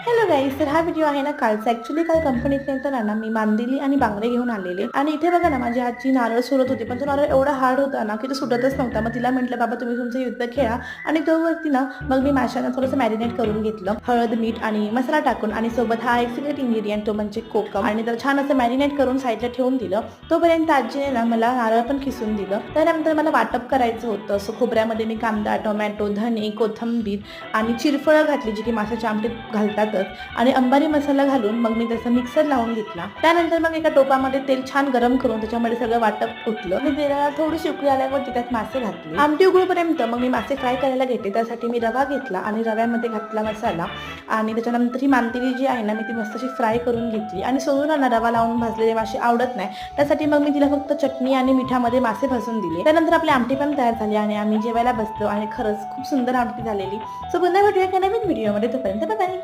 Hello गाईस, तर हा video आहे ना कालचा. ऍक्च्युली काल कंपनीत ना मी मांदेली आणि बांगडे घेऊन आलेले आणि इथे बघा ना माझी आजी नारळ सोलत होती, पण तो नारळ एवढा हार्ड होता ना की तो सुटतच नव्हता. मग तिला म्हटलं बाबा तुम्ही तुमचं युद्ध खेळा आणि तोवरती ना मग मी माशांना थोडंसं मॅरिनेट करून घेतलं, हळद मीठ आणि मसाला टाकून, आणि सोबत हा एक सिक्रेट इन्ग्रेडियंट तो म्हणजे कोकम, आणि तर छान असं मॅरिनेट करून साईडला ठेवून दिलं. तोपर्यंत आजीने ना मला नारळ पण खिसून दिलं. त्यानंतर मला वाटप करायचं होतं. असं खोबऱ्यामध्ये मी कांदा, टोमॅटो, धने, कोथिंबीर आणि चिरफळं घातली जी की माशाच्या आमटीत घालतात, आणि अंबारी मसाला घालून मग मी त्याचा मिक्सर लावून घेतला. त्यानंतर मग एका टोपामध्ये तेल छान गरम करून त्याच्यामध्ये सगळं वाटप ओतलं आणि तेलाला थोडीशी उकळी आल्यावर त्यात मासे घातले. आमटी उकळूपर्यंत मग मी मासे फ्राय करायला घेतले. त्यासाठी मी रवा घेतला आणि रव्यामध्ये घातला मसाला, आणि त्याच्यानंतर ही मांदेली जी आहे ना मी ती मस्त अशी फ्राय करून घेतली. आणि सोडून रवा लावून भाजलेले मासे आवडत नाही, त्यासाठी मग मी तिला फक्त चटणी आणि मिठामध्ये मासे भाजून दिले. त्यानंतर आपली आमटी पण तयार झाली आणि आम्ही जेवायला बसलो आणि खरंच खूप सुंदर आमटी झालेली. सो पुन्हा भेटूया एका नवीन व्हिडिओमध्ये. तोपर्यंत बाय बाय.